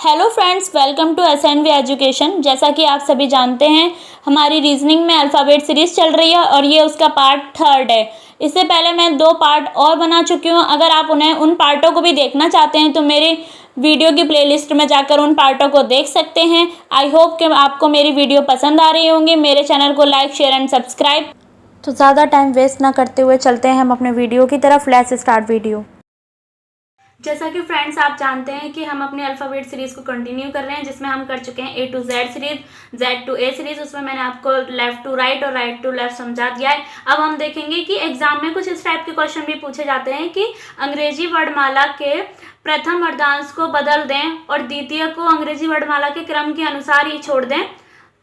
Hello friends, welcome to SNV education. जैसा कि आप सभी जानते हैं, हमारी रीजनिंग में अल्फ़ाबेट सीरीज़ चल रही है और ये उसका पार्ट 3 है। इससे पहले मैं 2 पार्ट और बना चुकी हूँ। अगर आप उन पार्टों को भी देखना चाहते हैं तो मेरे वीडियो की प्लेलिस्ट में जाकर उन पार्टों को देख सकते हैं। आई होप कि आपको मेरी वीडियो पसंद आ रही होंगी। मेरे चैनल को लाइक, शेयर एंड सब्सक्राइब। तो ज़्यादा टाइम वेस्ट ना करते हुए चलते हैं हम अपने वीडियो की तरफ। Let's start video. जैसा कि फ्रेंड्स आप जानते हैं कि हम अपने अल्फ़ाबेट सीरीज़ को कंटिन्यू कर रहे हैं, जिसमें हम कर चुके हैं A to Z series, Z to A series. उसमें मैंने आपको लेफ़्ट टू राइट और राइट टू लेफ़्ट समझा दिया है। अब हम देखेंगे कि एग्जाम में कुछ इस टाइप के क्वेश्चन भी पूछे जाते हैं कि अंग्रेजी वर्णमाला के प्रथम वर्णांश को बदल दें और द्वितीय को अंग्रेजी वर्णमाला के क्रम के अनुसार ही छोड़ दें।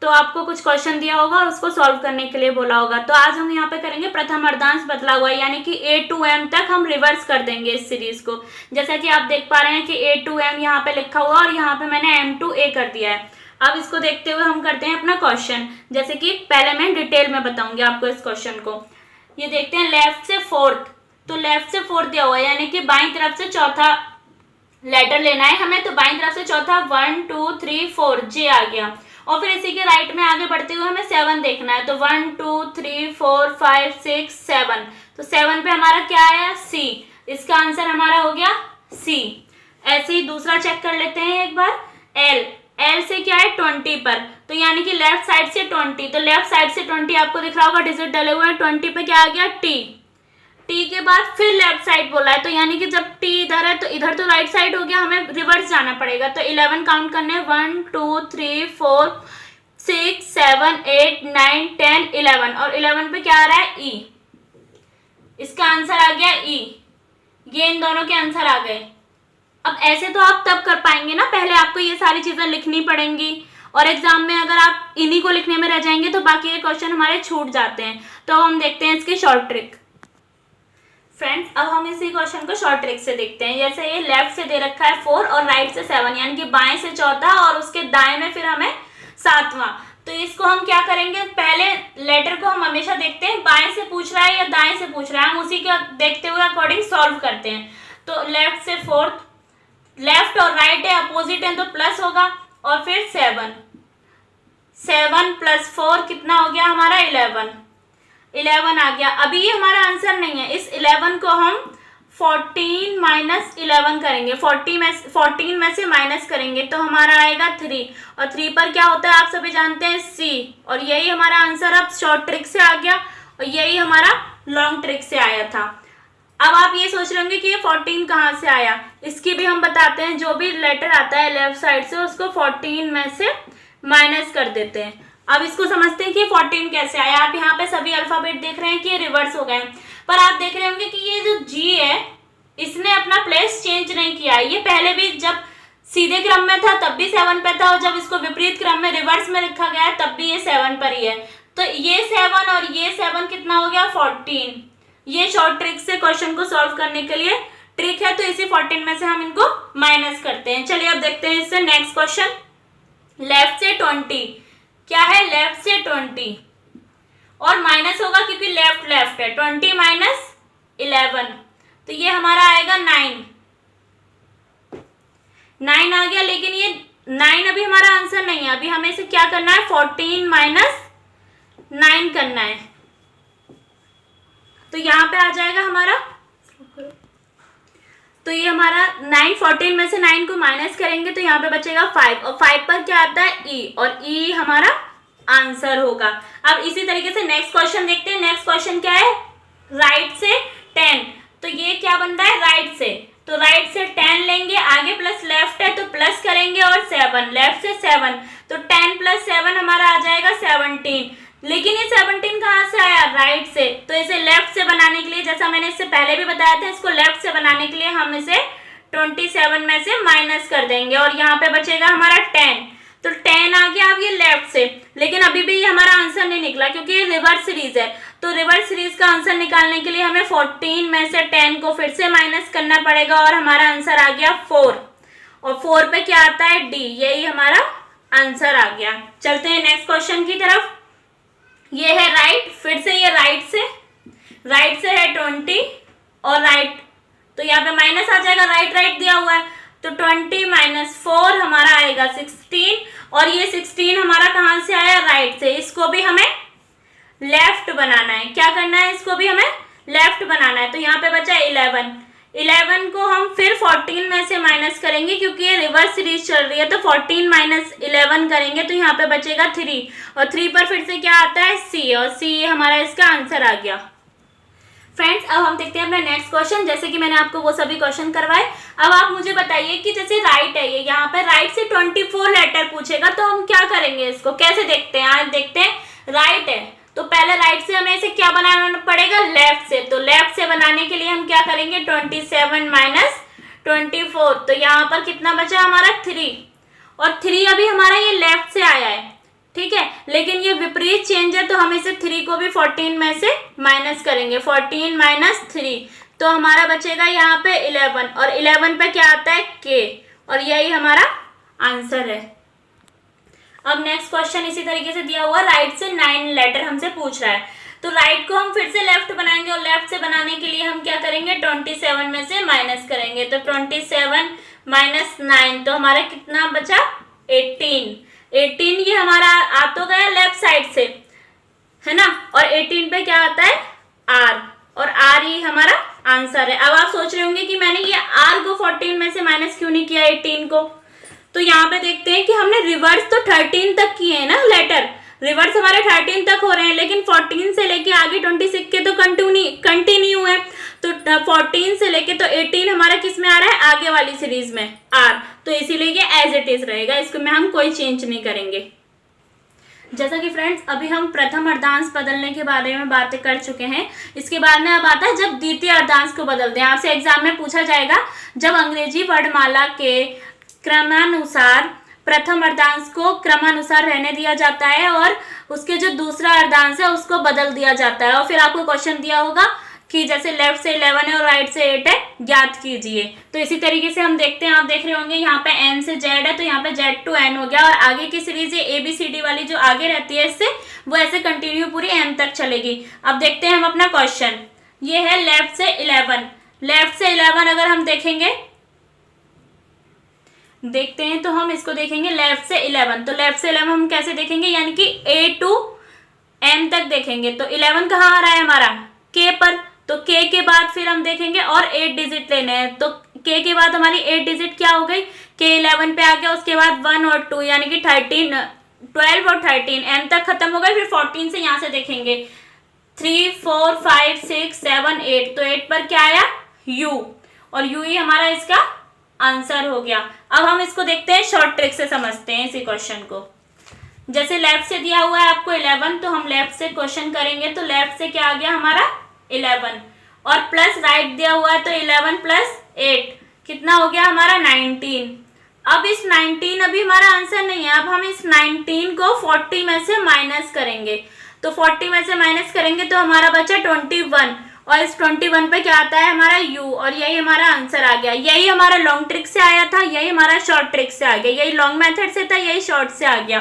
तो आपको कुछ क्वेश्चन दिया होगा और उसको सॉल्व करने के लिए बोला होगा। तो आज हम यहाँ पे करेंगे प्रथम वर्णांश बदला हुआ, यानी कि A to M तक हम रिवर्स कर देंगे इस सीरीज को। जैसा कि आप देख पा रहे हैं कि A to M यहाँ पे लिखा हुआ और यहाँ पे मैंने M to A कर दिया है। अब इसको देखते हुए हम करते हैं अपना क्वेश्चन। जैसे कि पहले मैं डिटेल में बताऊंगी आपको इस क्वेश्चन को। ये देखते हैं लेफ्ट से फोर्थ, तो लेफ्ट से फोर्थ दिया हुआ है, यानी कि बाईं तरफ से चौथा लेटर लेना है हमें। तो बाईं तरफ से चौथा 1 2 3 4 J आ गया। और फिर इसी के राइट में आगे बढ़ते हुए हमें 7 देखना है। तो 1 2 3 4 5 6 7, तो 7 पे हमारा क्या आया? C। इसका आंसर हमारा हो गया C। ऐसे ही दूसरा चेक कर लेते हैं एक बार। L से क्या है? 20 पर, तो यानी कि लेफ्ट साइड से 20, तो लेफ्ट साइड से 20 आपको दिख रहा होगा, डिजिट डले हुए हैं। 20 पे क्या आ गया? टी के बाद फिर लेफ्ट साइड बोला है, तो यानी कि जब टी इधर है तो इधर तो राइट साइड हो गया, हमें रिवर्स जाना पड़ेगा। तो 11 काउंट करने, 1 2 3 4 6 7 8 9 10 11, और 11 पे क्या आ रहा है? ई। इसका आंसर आ गया ई। ये इन दोनों के आंसर आ गए। अब ऐसे तो आप तब कर पाएंगे ना, पहले आपको ये सारी चीजें लिखनी पड़ेंगी, और एग्जाम में अगर आप इन्हीं को लिखने में रह जाएंगे तो बाकी के क्वेश्चन हमारे छूट जाते हैं। तो हम देखते हैं इसकी शॉर्ट ट्रिक। फ्रेंड्स, अब हम इसी क्वेश्चन को शॉर्ट ट्रिक से देखते हैं। जैसे ये लेफ्ट से दे रखा है 4 और राइट से 7, यानी कि बाएं से चौथा और उसके दाएं में फिर हमें 7वां। तो इसको हम क्या करेंगे, पहले लेटर को हम हमेशा देखते हैं बाएं से पूछ रहा है या दाएं से पूछ रहा है, हम उसी को देखते हुए अकॉर्डिंग सॉल्व करते हैं। तो लेफ्ट से फोर्थ, लेफ्ट और राइट है, अपोजिट है, तो प्लस होगा, और फिर 7 प्लस 4 कितना हो गया हमारा? 11 आ गया। अभी ये हमारा आंसर नहीं है, इस 11 को हम 14 माइनस 11 करेंगे, 14 में से माइनस करेंगे तो हमारा आएगा 3, और 3 पर क्या होता है आप सभी जानते हैं? C। और यही हमारा आंसर अब शॉर्ट ट्रिक से आ गया, और यही हमारा लॉन्ग ट्रिक से आया था। अब आप ये सोच रहे होंगे कि ये 14 कहाँ से आया, इसकी भी हम बताते हैं। जो भी लेटर आता है लेफ्ट साइड से उसको 14 में से माइनस कर देते हैं। अब इसको समझते हैं कि 14 कैसे आया। आप यहाँ पे सभी अल्फाबेट देख रहे हैं कि ये रिवर्स हो गए, पर आप देख रहे होंगे कि ये जो G है इसने अपना प्लेस चेंज नहीं किया है। ये पहले भी जब सीधे क्रम में था तब भी 7 पे था, और जब इसको विपरीत क्रम में रिवर्स में लिखा गया है तब भी ये 7 पर ही है। तो ये 7 और ये 7 कितना हो गया? 14। ये शॉर्ट ट्रिक से क्वेश्चन को सॉल्व करने के लिए ट्रिक है, तो इसी 14 में से हम इनको माइनस करते हैं। चलिए अब देखते हैं इससे नेक्स्ट क्वेश्चन। लेफ्ट से 20 क्या है? लेफ्ट से 20 और माइनस होगा क्योंकि लेफ्ट है। 20 माइनस 11, तो ये हमारा आएगा 9 आ गया। लेकिन ये 9 अभी हमारा आंसर नहीं है, अभी हमें इसे क्या करना है? 14 माइनस 9 करना है। तो यहाँ पे आ जाएगा हमारा, तो ये हमारा 9, 14 में से 9 को माइनस करेंगे तो यहाँ पे बचेगा 5, और 5 पर क्या आता है? ई, और ई हमारा आंसर होगा। अब इसी तरीके से नेक्स्ट क्वेश्चन देखते हैं। नेक्स्ट क्वेश्चन क्या है? राइट से 10, तो ये क्या बन रहा है? राइट से, तो राइट से 10 लेंगे, आगे प्लस लेफ्ट है तो प्लस करेंगे, और 7 लेफ्ट से 7, तो 10 प्लस 7 हमारा आ जाएगा 17। लेकिन ये 17 कहाँ से आया? राइट से। तो इसे लेफ्ट से बनाने के लिए, जैसा मैंने इससे पहले भी बताया था, इसको लेफ्ट से बनाने के लिए हम इसे 27 में से माइनस कर देंगे, और यहाँ पे बचेगा हमारा 10। तो 10 आ गया अब ये लेफ्ट से, लेकिन अभी भी ये हमारा आंसर नहीं निकला क्योंकि ये रिवर्स सीरीज है। तो रिवर्स सीरीज का आंसर निकालने के लिए हमें 14 में से 10 को फिर से माइनस करना पड़ेगा, और हमारा आंसर आ गया 4, और 4 पे क्या आता है? डी। यही हमारा आंसर आ गया। चलते हैं नेक्स्ट क्वेश्चन की तरफ। ये है राइट, फिर से ये राइट से है 20 और राइट, तो यहाँ पे माइनस आ जाएगा, राइट दिया हुआ है, तो 20 - -4 हमारा आएगा 16, और ये 16 हमारा कहाँ से आया, राइट से। इसको भी हमें लेफ्ट बनाना है। क्या करना है, इसको भी हमें लेफ्ट बनाना है। तो यहाँ पे बचा 11, 11 को हम फिर 14 में से माइनस करेंगे क्योंकि ये रिवर्स सीरीज चल रही है। तो 14 माइनस 11 करेंगे तो यहाँ पे बचेगा 3, और 3 पर फिर से क्या आता है, C, और C हमारा इसका आंसर आ गया। फ्रेंड्स, अब हम देखते हैं अपना नेक्स्ट क्वेश्चन। जैसे कि मैंने आपको वो सभी क्वेश्चन करवाए, अब आप मुझे बताइए कि जैसे राइट है, ये यहाँ पे राइट से 24 लेटर पूछेगा तो हम क्या करेंगे, इसको कैसे देखते हैं। आज देखते हैं राइट है तो पहले राइट से हमें इसे क्या बनाना पड़ेगा, लेफ्ट से। तो लेफ्ट से बनाने के लिए हम क्या करेंगे, 27 माइनस 24। तो यहाँ पर कितना बचा हमारा, 3, और 3 अभी हमारा ये लेफ्ट से आया है, ठीक है, लेकिन ये विपरीत चेंज है तो हम इसे 3 को भी 14 में से माइनस करेंगे। 14 माइनस 3 तो हमारा बचेगा यहाँ पे 11, और 11 पे क्या आता है, K, और यही हमारा आंसर है। अब नेक्स्ट क्वेश्चन इसी तरीके से दिया हुआ, राइट से 9 लेटर हमसे पूछ रहा है। तो राइट को हम फिर से लेफ्ट बनाएंगे, और लेफ्ट से बनाने के लिए हम क्या करेंगे, 27 में से माइनस करेंगे। तो 27 माइनस 9 तो हमारा कितना बचा, 18। 18 ये हमारा आ तो गया लेफ्ट साइड से, है ना, और 18 पे क्या आता है, R, और R ही हमारा आंसर है। अब आप सोच रहे होंगे कि मैंने ये R को 14 में से माइनस क्यों नहीं किया 18 को। तो यहाँ पे देखते हैं कि हमने रिवर्स तो 13 तक किए हैं ना लेटर, रिवर्स हमारे 13 तक हो रहे हैं, लेकिन 14 से लेके आगे 26 के तो कंटिन्यू है। तो 14 से लेके तो 18 हमारा किस में आ रहा है, आगे वाली सीरीज में, R, तो इसीलिए ये एज इट इज रहेगा, इसको में हम कोई चेंज नहीं करेंगे। जैसा कि फ्रेंड्स अभी हम प्रथम अर्धांश बदलने के बारे में बातें कर चुके हैं, इसके बाद में अब आता है जब द्वितीय अर्धांश को बदलते हैं। आपसे एग्जाम में पूछा जाएगा, जब अंग्रेजी वर्णमाला के क्रमानुसार प्रथम अर्धांश को क्रमानुसार रहने दिया जाता है और उसके जो दूसरा अर्धांश है उसको बदल दिया जाता है, और फिर आपको क्वेश्चन दिया होगा कि जैसे लेफ्ट से 11 है और राइट से 8 है, ज्ञात कीजिए। तो इसी तरीके से हम देखते हैं, आप देख रहे होंगे यहाँ पे N से Z है तो यहाँ पे Z to N हो गया, और आगे की सीरीज ये ABCD वाली जो आगे रहती है इससे वो ऐसे कंटिन्यू पूरी M तक चलेगी। अब देखते हैं हम अपना क्वेश्चन, ये है लेफ्ट से 11, लेफ्ट से 11 अगर हम देखते हैं तो हम इसको देखेंगे लेफ्ट से 11, तो लेफ्ट से 11 हम कैसे देखेंगे, यानी कि A to M तक देखेंगे। तो 11 कहाँ आ रहा है हमारा, K पर, तो K के बाद फिर हम देखेंगे और 8 डिजिट लेने हैं। तो K के बाद हमारी 8 डिजिट क्या हो गई, K 11 पे आ गया, उसके बाद 1 और 2 यानी कि 13, 12 और 13 M तक खत्म हो गए। फिर 14 से यहाँ से देखेंगे 3, 4, 5, 6, 7, 8, तो 8 पर क्या आया, U, और U ही हमारा इसका आंसर हो गया। अब हम इसको देखते हैं, शॉर्ट ट्रिक से समझते हैं इसी क्वेश्चन को। जैसे लेफ्ट से दिया हुआ है आपको 11, तो हम लेफ्ट से क्वेश्चन करेंगे, तो लेफ्ट से क्या आ गया हमारा 11, और प्लस राइट दिया हुआ है तो 11 प्लस 8 कितना हो गया हमारा 19। अब इस 19 अभी हमारा आंसर नहीं है, अब हम इस 19 को 40 में से माइनस करेंगे। तो 40 में से माइनस करेंगे तो हमारा बचा 21, और इस 21 पे क्या आता है हमारा U, और यही हमारा आंसर आ गया। यही हमारा लॉन्ग ट्रिक से आया था, यही हमारा शॉर्ट ट्रिक से आ गया, यही लॉन्ग मेथड से था, यही शॉर्ट से आ गया।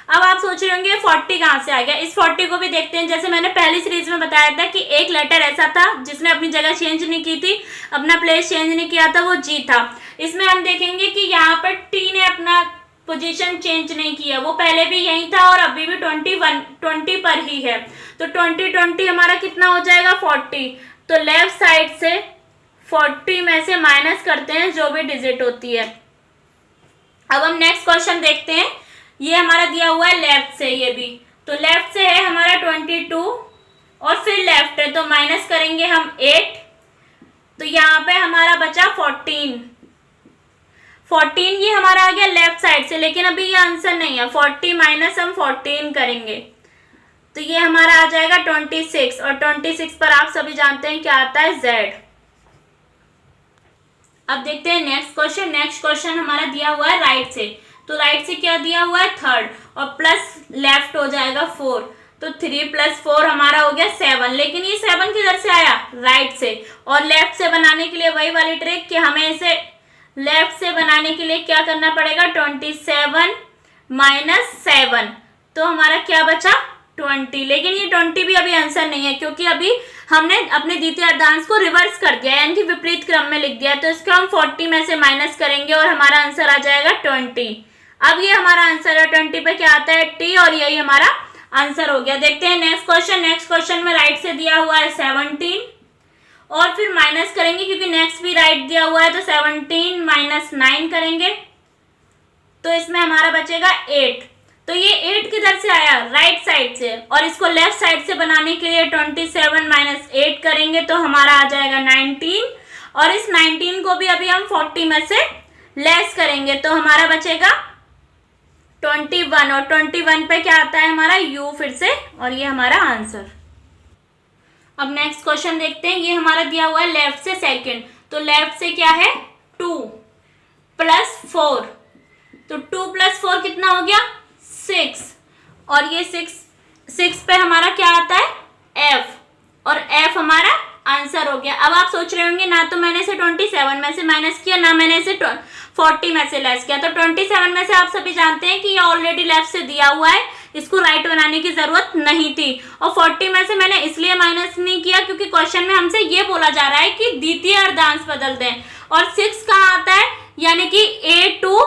अब आप सोच रहे होंगे 40 कहाँ से आ गया, इस 40 को भी देखते हैं। जैसे मैंने पहली सीरीज में बताया था कि एक लेटर ऐसा था जिसने अपनी जगह चेंज नहीं की थी, अपना प्लेस चेंज नहीं किया था, वो G था। इसमें हम देखेंगे कि यहाँ पर T ने अपना पोजीशन चेंज नहीं किया, वो पहले भी यही था और अभी भी 20 पर ही है। तो 20 हमारा कितना हो जाएगा 40, तो लेफ्ट साइड से 40 में से माइनस करते हैं जो भी डिजिट होती है। अब हम नेक्स्ट क्वेश्चन देखते हैं, ये हमारा दिया हुआ है लेफ्ट से, ये भी तो लेफ्ट से है हमारा 22, और फिर लेफ्ट है तो माइनस करेंगे हम 8, तो यहाँ पे हमारा बचा 14 ये हमारा आ गया लेफ्ट साइड से, लेकिन अभी ये आंसर नहीं है। 40 माइनस हम 14 करेंगे तो ये हमारा आ जाएगा 26, और 26 पर आप सभी जानते हैं क्या आता है, Z। अब देखते हैं नेक्स्ट क्वेश्चन। नेक्स्ट क्वेश्चन हमारा दिया हुआ है राइट से, तो राइट से क्या दिया हुआ है 3rd, और प्लस लेफ्ट हो जाएगा 4, तो 3 + 4 हमारा हो गया 7, लेकिन ये 7 किधर से आया, राइट से। और लेफ्ट से बनाने के लिए वही वाली ट्रिक कि हमें इसे लेफ्ट से बनाने के लिए क्या करना पड़ेगा, 27 - 7, तो हमारा क्या बचा 20, लेकिन ये 20 भी अभी आंसर नहीं है क्योंकि अभी हमने अपने द्वितीय अर्धांश को रिवर्स कर दिया यानी कि विपरीत क्रम में लिख दिया। तो इसको हम 40 में से माइनस करेंगे और हमारा आंसर आ जाएगा 20। अब ये हमारा आंसर है, 20 पे क्या आता है t, और यही हमारा आंसर हो गया। देखते हैं नेक्स्ट क्वेश्चन। नेक्स्ट क्वेश्चन में राइट से दिया हुआ है 17 और फिर माइनस करेंगे क्योंकि नेक्स्ट भी राइट दिया हुआ है, तो 17 माइनस 9 करेंगे तो इसमें हमारा बचेगा 8। तो ये 8 किधर से आया, राइट साइड से, और इसको लेफ्ट साइड से बनाने के लिए 27 माइनस 8 करेंगे तो हमारा आ जाएगा 19, और इस 19 को भी अभी हम 40 में से लेस करेंगे तो हमारा बचेगा 21, और 21 पे क्या आता है हमारा u फिर से, और ये हमारा आंसर। अब नेक्स्ट क्वेश्चन देखते हैं। ये हमारा दिया हुआ है लेफ्ट से सेकंड, तो लेफ्ट से क्या है 2 प्लस 4, तो 2 प्लस 4 कितना हो गया 6, और ये 6 पे हमारा क्या आता है f, और f हमारा आंसर हो गया। अब आप सोच रहे होंगे ना तो मैंने इसे 27 में से माइनस किया, ना मैंने इसे 40 में से लेस किया। तो 27 में से आप सभी जानते हैं कि ये ऑलरेडी लेफ्ट से दिया हुआ है, इसको राइट बनाने की जरूरत नहीं थी। और 40 में से मैंने इसलिए माइनस नहीं किया क्योंकि क्वेश्चन में हमसे ये बोला जा रहा है कि द्वितीय अर्धांश बदल दें, और 6 कहाँ आता है, यानी कि a टू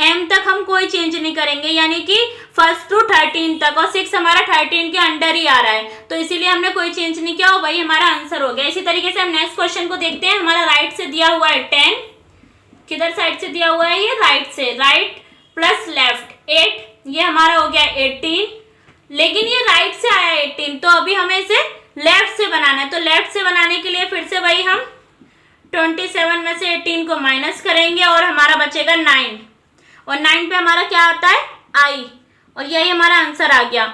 m तक हम कोई चेंज नहीं करेंगे, यानी कि फर्स्ट टू 13 तक, और 6 हमारा 13 के अंडर ही आ रहा है, तो इसीलिए हमने कोई चेंज नहीं किया और वही हमारा आंसर हो गया। इसी तरीके से हम नेक्स्ट क्वेश्चन को देखते हैं। हमारा राइट से दिया हुआ है 10, किधर साइड से दिया हुआ है ये राइट से, राइट प्लस लेफ्ट 8, ये हमारा हो गया 18, लेकिन ये राइट से आया 18, तो अभी हमें इसे लेफ्ट से बनाना है। तो लेफ्ट से बनाने के लिए फिर से वही हम 27 में से 18 को माइनस करेंगे और हमारा बचेगा 9, और 9 पे हमारा क्या आता है i, और यही हमारा आंसर आ गया।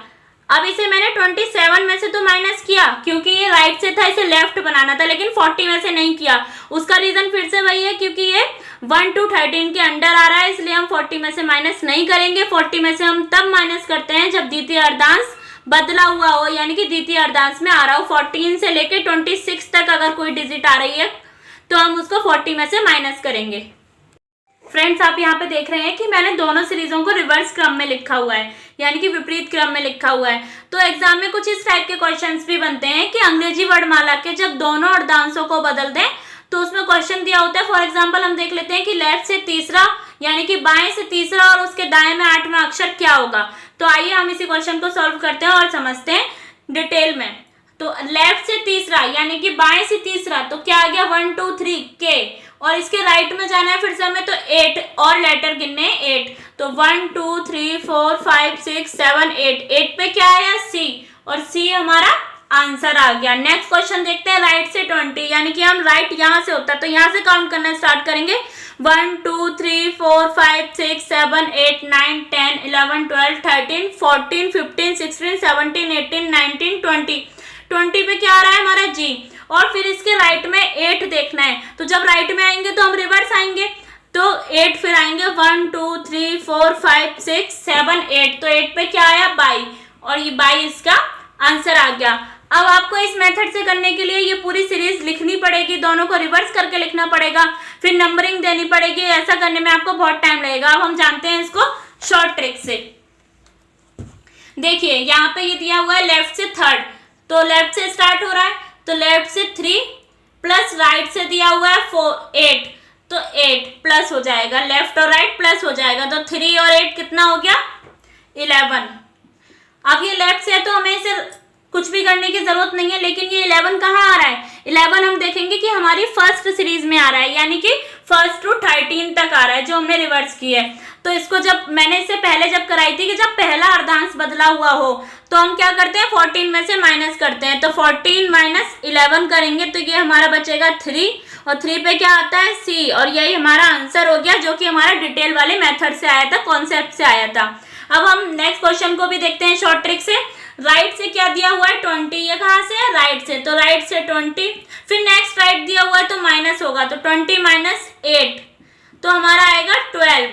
अब इसे मैंने 27 में से तो माइनस किया क्योंकि ये राइट से था, इसे लेफ्ट बनाना था, लेकिन 40 में से नहीं किया। उसका रीजन फिर से वही है क्योंकि ये 1 टू 13 के अंडर आ रहा है, इसलिए हम 40 में से माइनस नहीं करेंगे। 40 में से हम तब माइनस करते हैं जब द्वितीय अर्धांश बदला हुआ हो, यानी कि द्वितीय अर्धांश में आ रहा हो। 14 से लेके 26 तक अगर कोई डिजिट आ रही है तो हम उसको 40 में से माइनस करेंगे। फ्रेंड्स, आप यहाँ पे देख रहे हैं कि मैंने दोनों सीरीजों को रिवर्स क्रम में लिखा हुआ है, यानी कि विपरीत क्रम में लिखा हुआ है। तो एग्जाम में कुछ इस टाइप के क्वेश्चंस भी बनते हैं कि अंग्रेजी वर्णमाला के जब दोनों अर्धांशों को बदल दें तो उसमें क्वेश्चन दिया होता है। फॉर एग्जाम्पल हम देख लेते हैं कि लेफ्ट से तीसरा, यानी कि बाएं से तीसरा और उसके दाएं में 8वां अक्षर क्या होगा। तो आइए हम इसी क्वेश्चन को सॉल्व करते हैं और समझते हैं डिटेल में। तो लेफ्ट से तीसरा यानी कि बाएं से तीसरा, तो क्या आ गया 1 2 3 के, और इसके राइट में जाना है फिर से हमें, तो 8 और लेटर गिनने 8, तो 1 2 3 4 5 6 7 8 पे क्या आया C, और C हमारा आंसर आ गया। नेक्स्ट क्वेश्चन देखते हैं। राइट से 20, यानी कि हम राइट यहाँ से होता है तो यहाँ से काउंट करना स्टार्ट करेंगे। 1 2 3 4 5 6 7 8 9 10 11 12 13 14 15 16 17 18 19 20 पे क्या आ रहा है हमारा G, और फिर इसके राइट में 8 देखना है। तो जब राइट में आएंगे तो हम रिवर्स आएंगे, तो 8 फिर आएंगे 1 2 3 4 5 6 7 8, तो 8 पे क्या आया 22, और ये 22 इसका आंसर आ गया। अब आपको इस मेथड से करने के लिए ये पूरी सीरीज लिखनी पड़ेगी, दोनों को रिवर्स करके लिखना पड़ेगा, फिर नंबरिंग देनी पड़ेगी। ऐसा करने में आपको बहुत टाइम लगेगा। अब हम जानते हैं इसको शॉर्ट ट्रिक से। देखिए यहाँ पे ये दिया हुआ है लेफ्ट से थर्ड, तो लेफ्ट से स्टार्ट हो रहा है, तो लेफ्ट से 3 प्लस राइट से दिया हुआ है 8, तो 8 प्लस हो जाएगा, लेफ्ट और राइट प्लस हो जाएगा, तो 3 और 8 कितना हो गया 11। अब ये लेफ्ट से है तो हमें इसे कुछ भी करने की जरूरत नहीं है, लेकिन ये 11 कहाँ आ रहा है, 11 हम देखेंगे कि हमारी फर्स्ट सीरीज में आ रहा है, यानी कि फर्स्ट टू 13 तक आ रहा है जो हमने रिवर्स की है। तो इसको जब मैंने इससे पहले जब कराई थी कि जब पहला अर्धांश बदला हुआ हो तो हम क्या करते हैं 14 में से माइनस करते हैं, तो 14 माइनस 11 करेंगे तो ये हमारा बचेगा 3, और 3 पे क्या आता है C, और यही हमारा आंसर हो गया जो कि हमारा डिटेल वाले मेथड से आया था, कॉन्सेप्ट से आया था। अब हम नेक्स्ट क्वेश्चन को भी देखते हैं शॉर्ट ट्रिक से। राइट से क्या दिया हुआ है 20, ये कहाँ से है राइट से, तो राइट से 20, फिर नेक्स्ट राइट दिया हुआ है तो माइनस होगा, तो 20 माइनस 8 तो हमारा आएगा 12,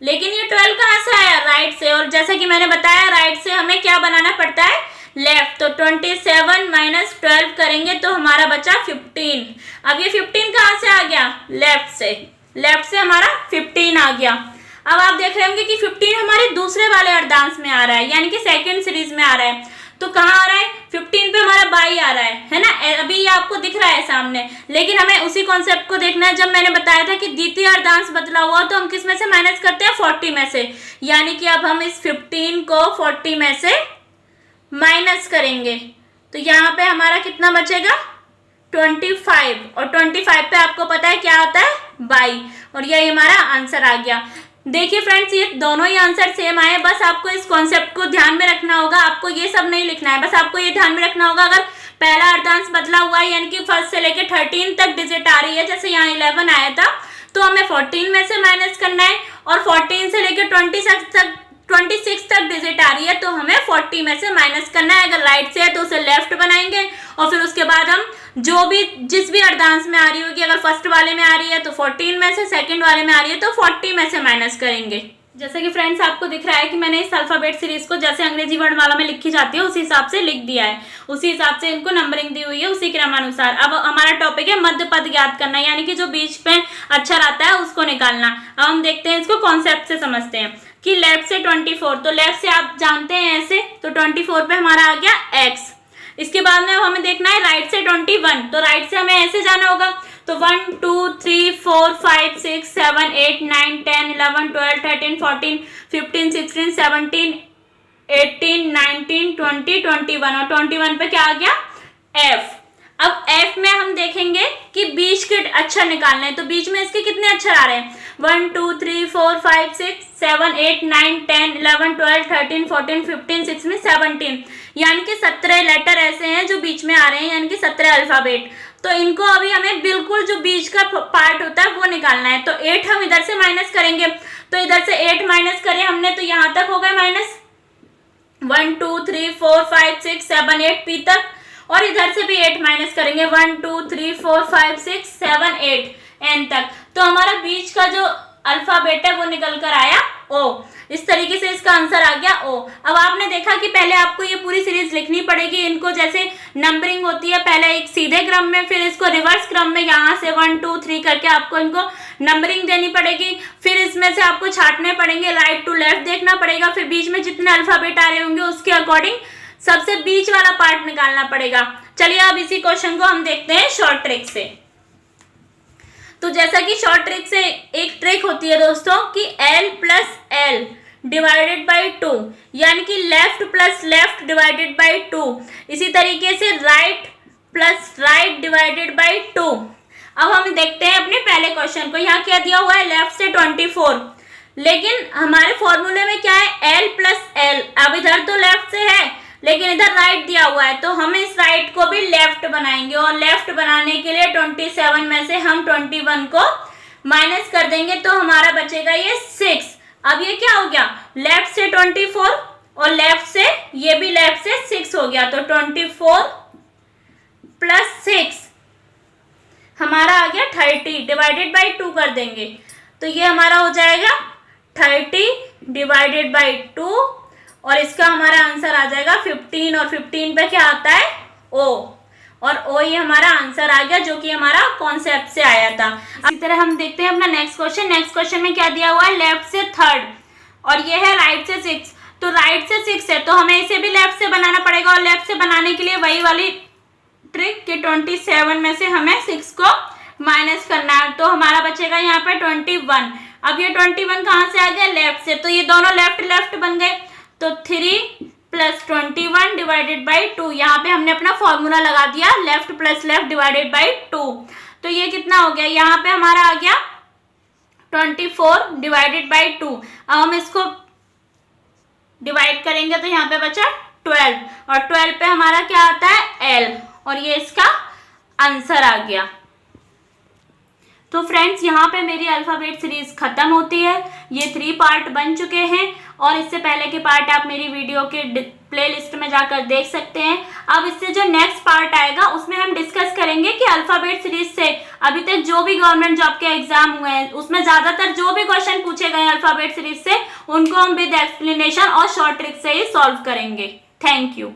लेकिन ये 12 कहाँ से आया राइट से, और जैसा कि मैंने बताया राइट से हमें क्या बनाना पड़ता है लेफ्ट, तो 27 माइनस 12 करेंगे तो हमारा बचा 15। अब ये 15 कहाँ से आ गया लेफ्ट से हमारा 15 आ गया। अब आप देख रहे होंगे कि 15 हमारे दूसरे वाले अर्धांश में आ रहा है, यानी कि सेकंड सीरीज में आ रहा है, तो कहाँ आ रहा है, 15 पे हमारा बाई आ रहा है ना, अभी ये आपको दिख रहा है सामने। लेकिन हमें उसी कॉन्सेप्ट को देखना है जब मैंने बताया था कि द्वितीय अर्धांश बदला हुआ तो हम किस में से माइनस करते हैं, 40 में से। यानी कि अब हम इस 15 को 40 में से माइनस करेंगे तो यहाँ पे हमारा कितना बचेगा, 25, और 25 पे आपको पता है क्या आता है, बाई, और यही हमारा आंसर आ गया। देखिए फ्रेंड्स, ये दोनों ही आंसर सेम आए, बस आपको इस कॉन्सेप्ट को ध्यान में रखना होगा, आपको ये सब नहीं लिखना है, बस आपको ये ध्यान में रखना होगा अगर पहला अर्धांश बदला हुआ है यानी कि फर्स्ट से लेके 13 तक डिजिट आ रही है, जैसे यहाँ 11 आया था, तो हमें 14 में से माइनस करना है, और 14 से लेके 26 तक डिजिट आ रही है तो हमें 40 में से माइनस करना है। अगर राइट से है तो उसे लेफ्ट बनाएंगे, और फिर उसके बाद हम जो भी जिस भी अर्धांश में आ रही होगी, अगर फर्स्ट वाले में आ रही है तो 14 में से, सेकंड वाले में आ रही है तो 40 में से माइनस करेंगे। जैसे कि फ्रेंड्स आपको दिख रहा है कि मैंने इस अल्फाबेट सीरीज को जैसे अंग्रेजी वर्णमाला में लिखी जाती है उसी हिसाब से लिख दिया है, उसी हिसाब से इनको नंबरिंग दी हुई है, उसी क्रमानुसार। अब हमारा टॉपिक है मध्य पद ज्ञात करना, यानी कि जो बीच में अक्षर आता है उसको निकालना। अब हम देखते हैं इसको कॉन्सेप्ट से समझते हैं कि लेफ्ट से 24, तो लेफ्ट से आप जानते हैं ऐसे, तो 24 पे हमारा आ गया x। इसके बाद में हमें देखना है राइट से 21, तो राइट से हमें ऐसे जाना होगा, तो 1 2 3 4 5 6 7 8 9 10 11 12 13 14 15 16 17 18 19 20 21, और 21 पे क्या आ गया, f। अब f में हम देखेंगे कि बीच के अक्षर निकालने हैं, तो बीच में इसके कितने अक्षर आ रहे हैं, 1 2 3 4 5 6 7 8 9 10 11 12 13 14 15 16 17, यानी कि 17 लेटर ऐसे हैं जो बीच में आ रहे हैं, यानी कि 17 अल्फाबेट। तो इनको अभी हमें बिल्कुल जो बीच का पार्ट होता है वो निकालना है, तो 8 हम इधर से माइनस करेंगे, तो इधर से 8 माइनस करें हमने तो यहाँ तक हो गए माइनस, 1 2 3 4 5 6 7 8 पी तक, और इधर से भी 8 माइनस करेंगे, 1 2 3 4 5 6 7 8 एन तक, तो हमारा बीच का जो अल्फाबेट है वो निकल कर आया ओ। इस तरीके से इसका आंसर आ गया ओ। अब आपने देखा कि पहले आपको ये पूरी सीरीज लिखनी पड़ेगी, इनको जैसे नंबरिंग होती है, पहले एक सीधे क्रम में, फिर इसको रिवर्स क्रम में यहाँ से 1 2 3 करके आपको इनको नंबरिंग देनी पड़ेगी, फिर इसमें से आपको छांटने पड़ेंगे, राइट टू लेफ्ट देखना पड़ेगा, फिर बीच में जितने अल्फाबेट आ रहे होंगे उसके अकॉर्डिंग सबसे बीच वाला पार्ट निकालना पड़ेगा। चलिए अब इसी क्वेश्चन को हम देखते हैं शॉर्ट ट्रिक से। तो जैसा कि शॉर्ट ट्रिक से एक ट्रिक होती है दोस्तों कि L plus L divided by 2, यानी कि left plus left divided by 2, इसी तरीके से right plus right divided by 2। अब हम देखते हैं अपने पहले क्वेश्चन को, यहाँ क्या दिया हुआ है, लेफ्ट से 24, लेकिन हमारे फॉर्मूले में क्या है, L प्लस L। अब इधर तो लेफ्ट से है लेकिन इधर राइट दिया हुआ है, तो हम इस राइट को भी लेफ्ट बनाएंगे, और लेफ्ट बनाने के लिए 27 में से हम 21 को माइनस कर देंगे, तो हमारा बचेगा ये 6। अब ये क्या हो गया, लेफ्ट से 24 और लेफ्ट से ये भी लेफ्ट से 6 हो गया, तो 24 प्लस 6 हमारा आ गया 30, डिवाइडेड बाई 2 कर देंगे, तो ये हमारा हो जाएगा 30 डिवाइडेड बाई 2, और इसका हमारा आंसर आ जाएगा 15, और 15 पे क्या आता है, ओ, और ओ ये हमारा आंसर आ गया जो कि हमारा कॉन्सेप्ट से आया था। इसी तरह हम देखते हैं अपना नेक्स्ट क्वेश्चन। नेक्स्ट क्वेश्चन में क्या दिया हुआ है, लेफ्ट से 3rd और ये है राइट से 6, तो राइट से 6 है तो हमें इसे भी लेफ्ट से बनाना पड़ेगा, और लेफ्ट से बनाने के लिए वही वाली ट्रिक कि 27 में से हमें 6 को माइनस करना है, तो हमारा बचेगा यहाँ पे 21। अब ये 21 कहाँ से आ गया, लेफ्ट से, तो ये दोनों लेफ्ट लेफ्ट बन गए, तो 3 प्लस 21 डिवाइडेड बाई 2, यहाँ पे हमने अपना फॉर्मूला लगा दिया left plus left divided by 2, तो ये कितना हो गया, यहाँ पे हमारा आ गया 24 डिवाइडेड बाई 2। अब हम इसको डिवाइड करेंगे तो यहाँ पे बचा 12, और 12 पे हमारा क्या आता है, L, और ये इसका आंसर आ गया। तो फ्रेंड्स यहाँ पे मेरी अल्फाबेट सीरीज खत्म होती है, ये 3 पार्ट बन चुके हैं, और इससे पहले के पार्ट आप मेरी वीडियो के प्लेलिस्ट में जाकर देख सकते हैं। अब इससे जो नेक्स्ट पार्ट आएगा उसमें हम डिस्कस करेंगे कि अल्फाबेट सीरीज से अभी तक जो भी गवर्नमेंट जॉब के एग्जाम हुए हैं उसमें ज़्यादातर जो भी क्वेश्चन पूछे गए अल्फाबेट सीरीज से उनको हम विद एक्सप्लेनेशन और शॉर्ट ट्रिक से ही सॉल्व करेंगे। Thank you.